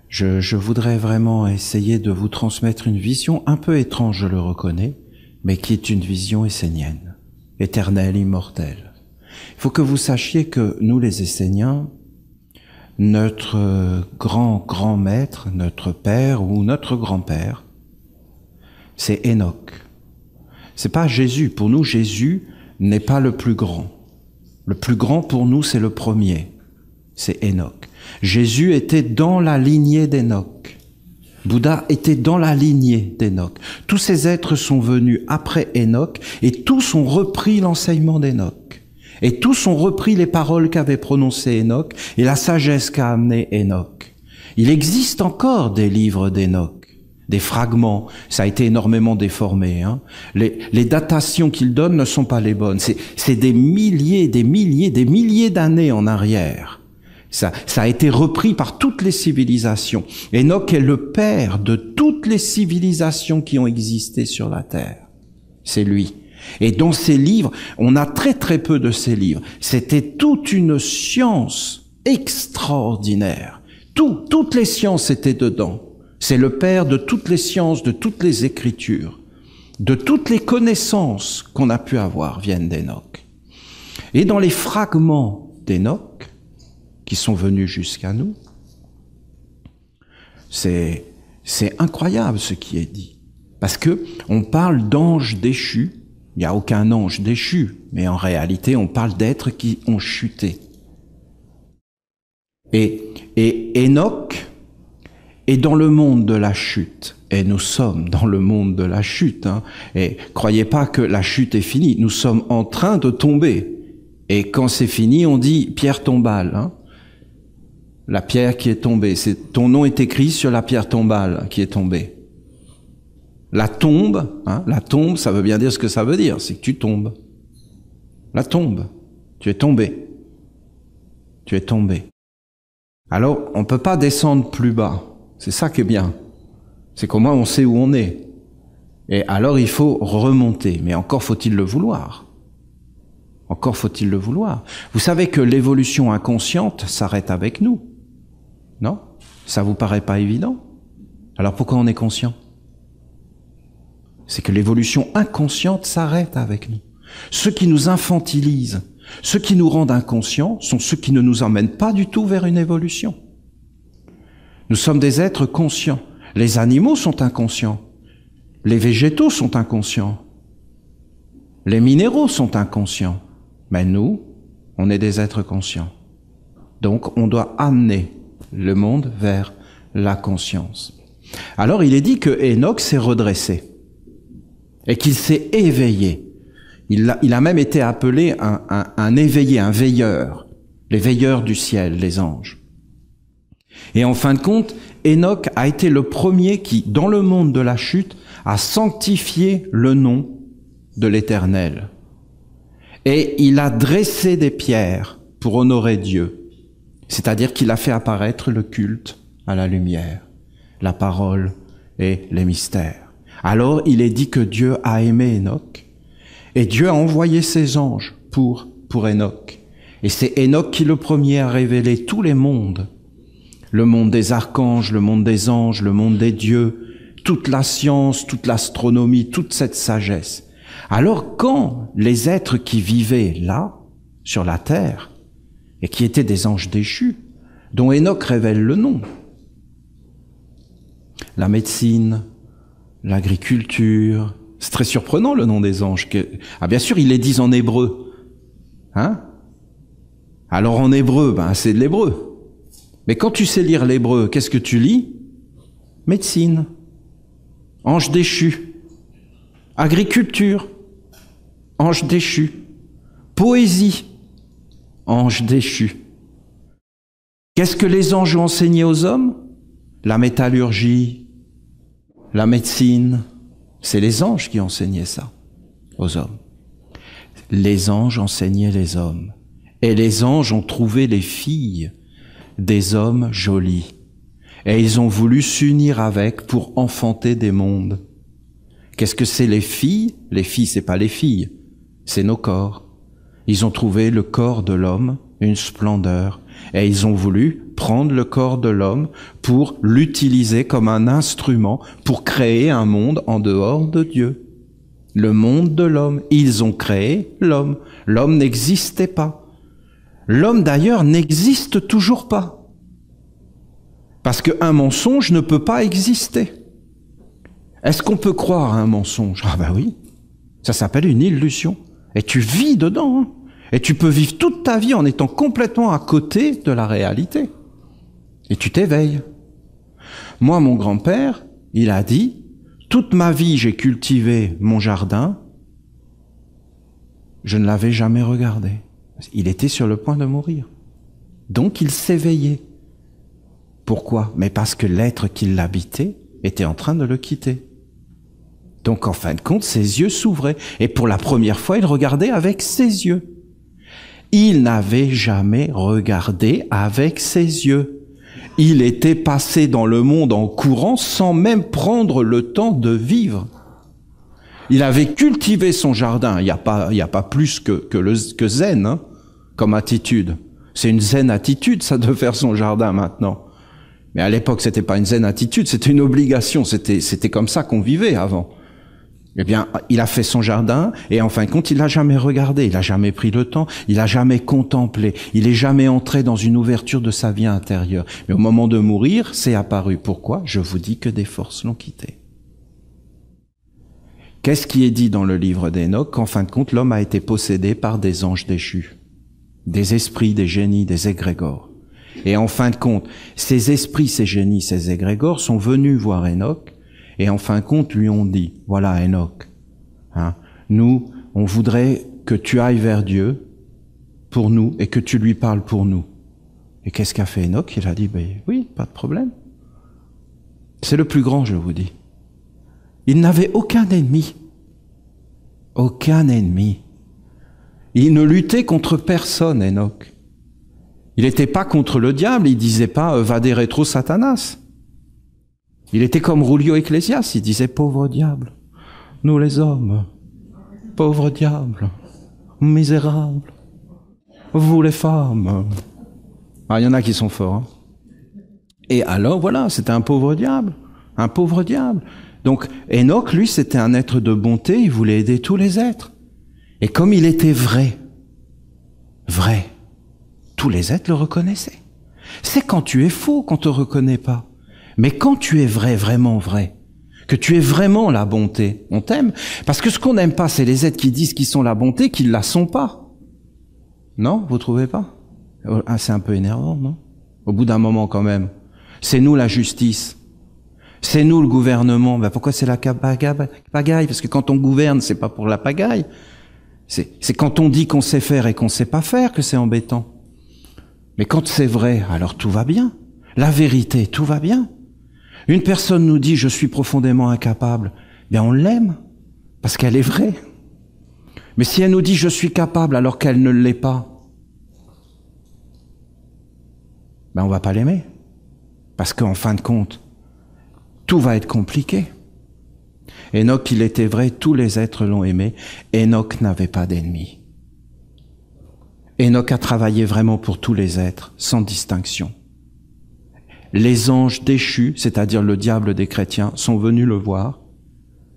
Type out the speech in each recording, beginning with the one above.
Je voudrais vraiment essayer de vous transmettre une vision un peu étrange, je le reconnais, mais qui est une vision essénienne, éternelle, immortelle. Il faut que vous sachiez que nous, les Esséniens, notre grand maître, notre père ou notre grand-père, c'est Enoch. C'est pas Jésus. Pour nous, Jésus n'est pas le plus grand. Le plus grand pour nous, c'est le premier. C'est Enoch. Jésus était dans la lignée d'Enoch. Bouddha était dans la lignée d'Enoch. Tous ces êtres sont venus après Enoch et tous ont repris l'enseignement d'Enoch. Et tous ont repris les paroles qu'avait prononcées Enoch et la sagesse qu'a amené Enoch. Il existe encore des livres d'Enoch, des fragments. Ça a été énormément déformé. Les datations qu'il donne ne sont pas les bonnes. C'est des milliers d'années en arrière. Ça a été repris par toutes les civilisations. Enoch est le père de toutes les civilisations qui ont existé sur la terre. C'est lui. Et dans ces livres, on a très peu de ces livres. C'était toute une science extraordinaire. Toutes les sciences étaient dedans. C'est le père de toutes les sciences, de toutes les écritures, de toutes les connaissances qu'on a pu avoir viennent d'Enoch. Et dans les fragments d'Enoch, qui sont venus jusqu'à nous, c'est incroyable ce qui est dit. Parce que on parle d'anges déchus. Il n'y a aucun ange déchu, mais en réalité, on parle d'êtres qui ont chuté. Et Enoch est dans le monde de la chute. Et nous sommes dans le monde de la chute. Et croyez pas que la chute est finie. Nous sommes en train de tomber. Et quand c'est fini, on dit pierre tombale. La pierre qui est tombée. Ton nom est écrit sur la pierre tombale qui est tombée. La tombe, ça veut bien dire ce que ça veut dire, c'est que tu tombes. La tombe, tu es tombé. Tu es tombé. Alors, on ne peut pas descendre plus bas. C'est ça qui est bien. C'est qu'au moins on sait où on est. Et alors il faut remonter. Mais encore faut-il le vouloir. Encore faut-il le vouloir. Vous savez que l'évolution inconsciente s'arrête avec nous. Non? Ça vous paraît pas évident? Alors pourquoi on est conscient? C'est que l'évolution inconsciente s'arrête avec nous. Ceux qui nous infantilisent, ceux qui nous rendent inconscients, sont ceux qui ne nous emmènent pas du tout vers une évolution. Nous sommes des êtres conscients. Les animaux sont inconscients. Les végétaux sont inconscients. Les minéraux sont inconscients. Mais nous, on est des êtres conscients. Donc, on doit amener le monde vers la conscience. Alors, il est dit que Enoch s'est redressé. Et qu'il s'est éveillé. Il a même été appelé un éveillé, un veilleur. Les veilleurs du ciel, les anges. Et en fin de compte, Enoch a été le premier qui, dans le monde de la chute, a sanctifié le nom de l'Éternel. Et il a dressé des pierres pour honorer Dieu. C'est-à-dire qu'il a fait apparaître le culte à la lumière, la parole et les mystères. Alors, il est dit que Dieu a aimé Enoch, et Dieu a envoyé ses anges pour Enoch. Et c'est Enoch qui, le premier, a révélé tous les mondes. Le monde des archanges, le monde des anges, le monde des dieux, toute la science, toute l'astronomie, toute cette sagesse. Alors, quand les êtres qui vivaient là, sur la terre, et qui étaient des anges déchus, dont Enoch révèle le nom, la médecine, l'agriculture. C'est très surprenant le nom des anges. Bien sûr, ils les disent en hébreu. Alors en hébreu, c'est de l'hébreu. Mais quand tu sais lire l'hébreu, qu'est-ce que tu lis? Médecine. Ange déchu. Agriculture. Ange déchu. Poésie. Ange déchu. Qu'est-ce que les anges ont enseigné aux hommes? La métallurgie, la médecine, c'est les anges qui enseignaient ça aux hommes. Les anges enseignaient les hommes. Et les anges ont trouvé les filles des hommes jolis. Et ils ont voulu s'unir avec pour enfanter des mondes. Qu'est-ce que c'est les filles? Les filles, c'est pas les filles, c'est nos corps. Ils ont trouvé le corps de l'homme, une splendeur, et ils ont voulu prendre le corps de l'homme pour l'utiliser comme un instrument pour créer un monde en dehors de Dieu. Le monde de l'homme. Ils ont créé l'homme. L'homme n'existait pas. L'homme d'ailleurs n'existe toujours pas. Parce qu'un mensonge ne peut pas exister. Est-ce qu'on peut croire à un mensonge? Ah ben oui. Ça s'appelle une illusion. Et tu vis dedans. Hein. Et tu peux vivre toute ta vie en étant complètement à côté de la réalité. Et tu t'éveilles. Moi, mon grand-père, il a dit, toute ma vie, j'ai cultivé mon jardin. Je ne l'avais jamais regardé. Il était sur le point de mourir. Donc, il s'éveillait. Pourquoi? Mais parce que l'être qui l'habitait était en train de le quitter. Donc, en fin de compte, ses yeux s'ouvraient. Et pour la première fois, il regardait avec ses yeux. Il n'avait jamais regardé avec ses yeux. Il était passé dans le monde en courant sans même prendre le temps de vivre. Il avait cultivé son jardin. Il n'y a pas plus que zen, hein, comme attitude. C'est une zen attitude, ça, de faire son jardin maintenant. Mais à l'époque, c'était pas une zen attitude, c'était une obligation. C'était comme ça qu'on vivait avant. Eh bien, il a fait son jardin et en fin de compte, il l'a jamais regardé, il a jamais pris le temps, il a jamais contemplé, il est jamais entré dans une ouverture de sa vie intérieure. Mais au moment de mourir, c'est apparu. Pourquoi? Je vous dis que des forces l'ont quitté. Qu'est-ce qui est dit dans le livre d'Hénoch? Qu'en fin de compte, l'homme a été possédé par des anges déchus, des esprits, des génies, des égrégores. Et en fin de compte, ces esprits, ces génies, ces égrégores sont venus voir Hénoch. Et en fin de compte, lui ont dit, voilà Hénoch, hein, nous, on voudrait que tu ailles vers Dieu pour nous et que tu lui parles pour nous. Et qu'est-ce qu'a fait Hénoch? Il a dit, ben oui, pas de problème. C'est le plus grand, je vous dis. Il n'avait aucun ennemi. Aucun ennemi. Il ne luttait contre personne, Hénoch. Il n'était pas contre le diable, il disait pas, vade retro Satanas. Il était comme Rulio Ecclésias, il disait « Pauvre diable, nous les hommes, pauvre diable, misérable, vous les femmes. » Ah, il y en a qui sont forts. Hein. Et alors, voilà, c'était un pauvre diable, un pauvre diable. Donc, Hénoch, lui, c'était un être de bonté, il voulait aider tous les êtres. Et comme il était vrai, tous les êtres le reconnaissaient. C'est quand tu es faux qu'on te reconnaît pas. Mais quand tu es vrai, vraiment vrai, que tu es vraiment la bonté, on t'aime. Parce que ce qu'on n'aime pas, c'est les êtres qui disent qu'ils sont la bonté, qu'ils la sont pas. Non, vous trouvez pas? Ah, c'est un peu énervant, non? Au bout d'un moment, quand même. C'est nous la justice. C'est nous le gouvernement. Ben pourquoi c'est la pagaille? Parce que quand on gouverne, c'est pas pour la pagaille. C'est quand on dit qu'on sait faire et qu'on sait pas faire que c'est embêtant. Mais quand c'est vrai, alors tout va bien. La vérité, tout va bien. Une personne nous dit « je suis profondément incapable », bien on l'aime, parce qu'elle est vraie. Mais si elle nous dit « je suis capable » alors qu'elle ne l'est pas, ben on va pas l'aimer. Parce qu'en fin de compte, tout va être compliqué. Hénoch, il était vrai, tous les êtres l'ont aimé. Hénoch n'avait pas d'ennemis. Hénoch a travaillé vraiment pour tous les êtres, sans distinction. Les anges déchus, c'est-à-dire le diable des chrétiens, sont venus le voir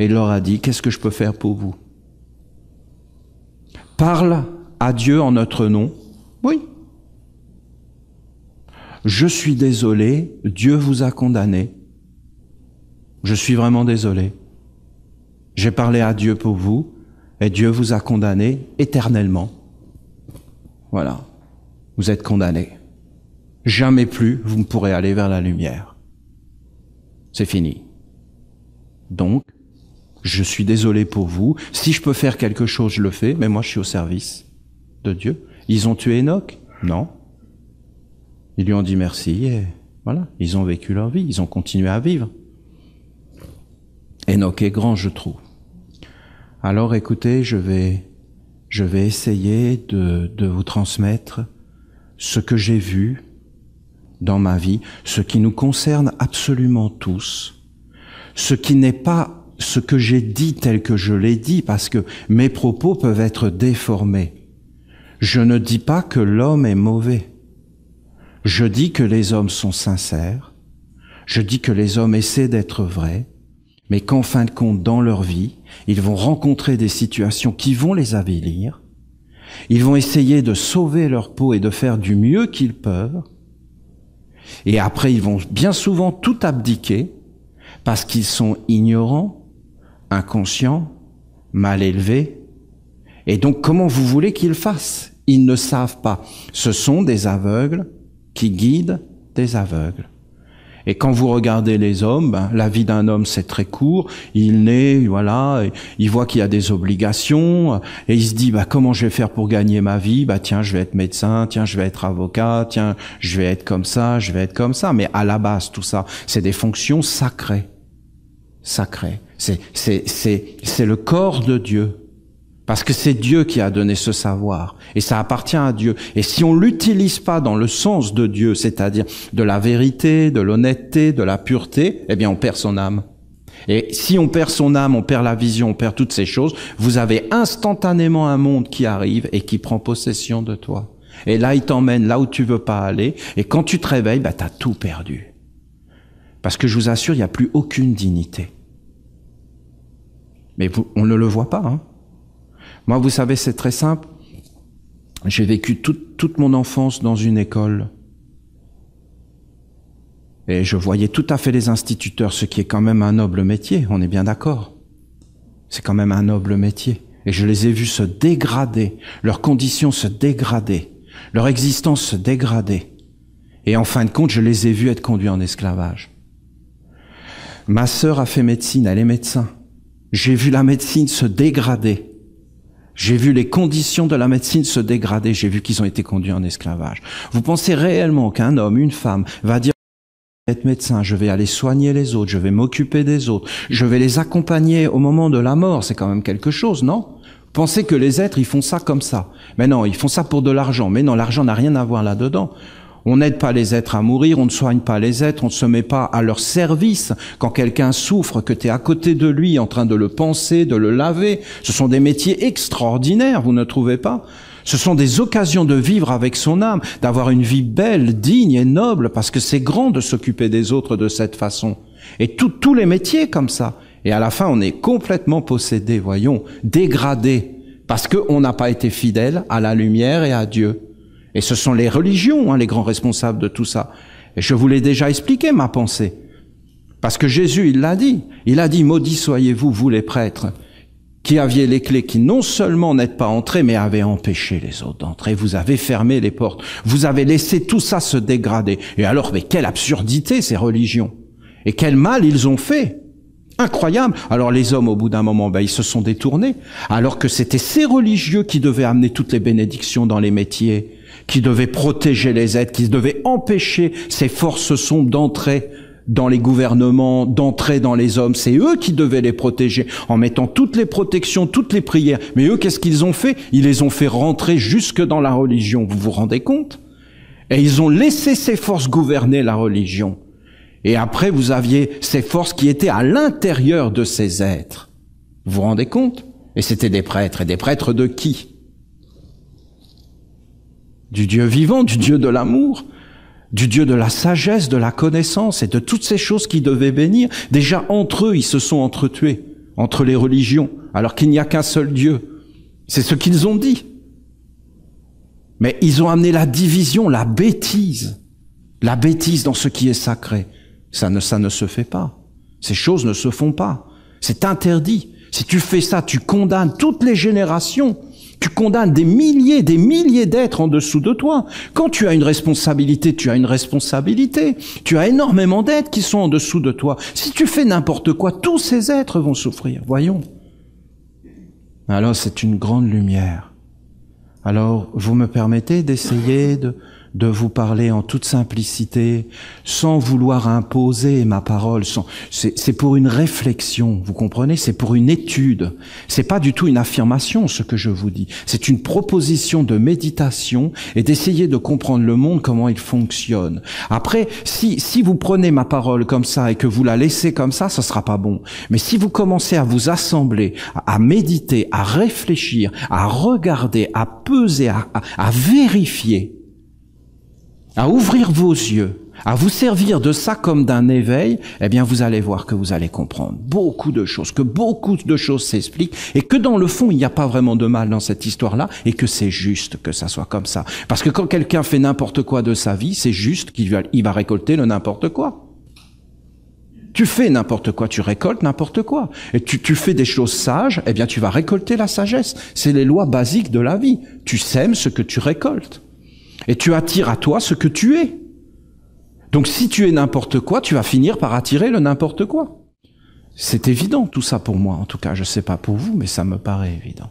et il leur a dit « Qu'est-ce que je peux faire pour vous ?» Parle à Dieu en notre nom. Oui. Je suis désolé, Dieu vous a condamné. Je suis vraiment désolé. J'ai parlé à Dieu pour vous et Dieu vous a condamné éternellement. Voilà. Vous êtes condamné. Jamais plus vous ne pourrez aller vers la lumière. C'est fini. Donc, je suis désolé pour vous. Si je peux faire quelque chose, je le fais, mais moi je suis au service de Dieu. Ils ont tué Hénoch? Non. Ils lui ont dit merci et voilà, ils ont vécu leur vie, ils ont continué à vivre. Hénoch est grand, je trouve. Alors écoutez, je vais essayer de vous transmettre ce que j'ai vu dans ma vie, ce qui nous concerne absolument tous, ce qui n'est pas ce que j'ai dit tel que je l'ai dit, parce que mes propos peuvent être déformés. Je ne dis pas que l'homme est mauvais. Je dis que les hommes sont sincères, je dis que les hommes essaient d'être vrais, mais qu'en fin de compte, dans leur vie, ils vont rencontrer des situations qui vont les avilir, ils vont essayer de sauver leur peau et de faire du mieux qu'ils peuvent, et après ils vont bien souvent tout abdiquer, parce qu'ils sont ignorants, inconscients, mal élevés, et donc comment vous voulez qu'ils fassent? Ils ne savent pas. Ce sont des aveugles qui guident des aveugles. Et quand vous regardez les hommes, la vie d'un homme c'est très court, il naît, voilà, il voit qu'il y a des obligations, et il se dit, comment je vais faire pour gagner ma vie? Tiens, je vais être médecin, tiens, je vais être avocat, tiens, je vais être comme ça, je vais être comme ça. Mais à la base, tout ça, c'est des fonctions sacrées. Sacrées. C'est le corps de Dieu. Parce que c'est Dieu qui a donné ce savoir, et ça appartient à Dieu. Et si on l'utilise pas dans le sens de Dieu, c'est-à-dire de la vérité, de l'honnêteté, de la pureté, eh bien on perd son âme. Et si on perd son âme, on perd la vision, on perd toutes ces choses, vous avez instantanément un monde qui arrive et qui prend possession de toi. Et là, il t'emmène là où tu veux pas aller, et quand tu te réveilles, t'as tout perdu. Parce que je vous assure, il n'y a plus aucune dignité. Mais on ne le voit pas, hein. Moi, vous savez, c'est très simple. J'ai vécu toute mon enfance dans une école. Et je voyais tout à fait les instituteurs, ce qui est quand même un noble métier, on est bien d'accord. C'est quand même un noble métier. Et je les ai vus se dégrader, leurs conditions se dégrader, leur existence se dégrader. Et en fin de compte, je les ai vus être conduits en esclavage. Ma sœur a fait médecine, elle est médecin. J'ai vu la médecine se dégrader. J'ai vu les conditions de la médecine se dégrader, j'ai vu qu'ils ont été conduits en esclavage. Vous pensez réellement qu'un homme, une femme, va dire « Je vais être médecin, je vais aller soigner les autres, je vais m'occuper des autres, je vais les accompagner au moment de la mort », c'est quand même quelque chose, non? Vous pensez que les êtres, ils font ça comme ça? Mais non, ils font ça pour de l'argent. Mais non, l'argent n'a rien à voir là-dedans. On n'aide pas les êtres à mourir, on ne soigne pas les êtres, on ne se met pas à leur service. Quand quelqu'un souffre, que tu es à côté de lui en train de le panser, de le laver, ce sont des métiers extraordinaires, vous ne trouvez pas? Ce sont des occasions de vivre avec son âme, d'avoir une vie belle, digne et noble, parce que c'est grand de s'occuper des autres de cette façon. Et tous les métiers comme ça. Et à la fin, on est complètement possédé, voyons, dégradé, parce qu'on n'a pas été fidèle à la lumière et à Dieu. Et ce sont les religions, les grands responsables de tout ça. Et je vous l'ai déjà expliqué, ma pensée. Parce que Jésus, il l'a dit. Il a dit, maudits soyez-vous, vous les prêtres, qui aviez les clés, qui non seulement n'êtes pas entrés, mais avez empêché les autres d'entrer. Vous avez fermé les portes. Vous avez laissé tout ça se dégrader. Et alors, mais quelle absurdité, ces religions. Et quel mal ils ont fait. Incroyable. Alors les hommes, au bout d'un moment, ils se sont détournés, alors que c'était ces religieux qui devaient amener toutes les bénédictions dans les métiers, qui devaient protéger les êtres, qui devaient empêcher ces forces sombres d'entrer dans les gouvernements, d'entrer dans les hommes. C'est eux qui devaient les protéger, en mettant toutes les protections, toutes les prières. Mais eux, qu'est-ce qu'ils ont fait? Ils les ont fait rentrer jusque dans la religion. Vous vous rendez compte? Et ils ont laissé ces forces gouverner la religion. Et après, vous aviez ces forces qui étaient à l'intérieur de ces êtres. Vous vous rendez compte? Et c'était des prêtres. Et des prêtres de qui? Du Dieu vivant, du Dieu de l'amour, du Dieu de la sagesse, de la connaissance et de toutes ces choses qui devaient bénir. Déjà, entre eux, ils se sont entretués, entre les religions, alors qu'il n'y a qu'un seul Dieu. C'est ce qu'ils ont dit. Mais ils ont amené la division, la bêtise dans ce qui est sacré. Ça ne se fait pas. Ces choses ne se font pas. C'est interdit. Si tu fais ça, tu condamnes toutes les générations. Tu condamnes des milliers d'êtres en dessous de toi. Quand tu as une responsabilité, tu as une responsabilité. Tu as énormément d'êtres qui sont en dessous de toi. Si tu fais n'importe quoi, tous ces êtres vont souffrir. Voyons. Alors c'est une grande lumière. Alors vous me permettez d'essayer de vous parler en toute simplicité, sans vouloir imposer ma parole. C'est pour une réflexion, vous comprenez? C'est pour une étude. C'est pas du tout une affirmation, ce que je vous dis. C'est une proposition de méditation et d'essayer de comprendre le monde, comment il fonctionne. Après, si vous prenez ma parole comme ça et que vous la laissez comme ça sera pas bon. Mais si vous commencez à vous assembler, à méditer, à réfléchir, à regarder, à peser, à vérifier, à ouvrir vos yeux, à vous servir de ça comme d'un éveil, eh bien vous allez voir que vous allez comprendre beaucoup de choses, que beaucoup de choses s'expliquent, et que dans le fond, il n'y a pas vraiment de mal dans cette histoire-là, et que c'est juste que ça soit comme ça. Parce que quand quelqu'un fait n'importe quoi de sa vie, c'est juste qu'il va récolter le n'importe quoi. Tu fais n'importe quoi, tu récoltes n'importe quoi. Et tu fais des choses sages, eh bien tu vas récolter la sagesse. C'est les lois basiques de la vie. Tu sèmes ce que tu récoltes. Et tu attires à toi ce que tu es. Donc si tu es n'importe quoi, tu vas finir par attirer le n'importe quoi. C'est évident tout ça pour moi, en tout cas, je sais pas pour vous, mais ça me paraît évident.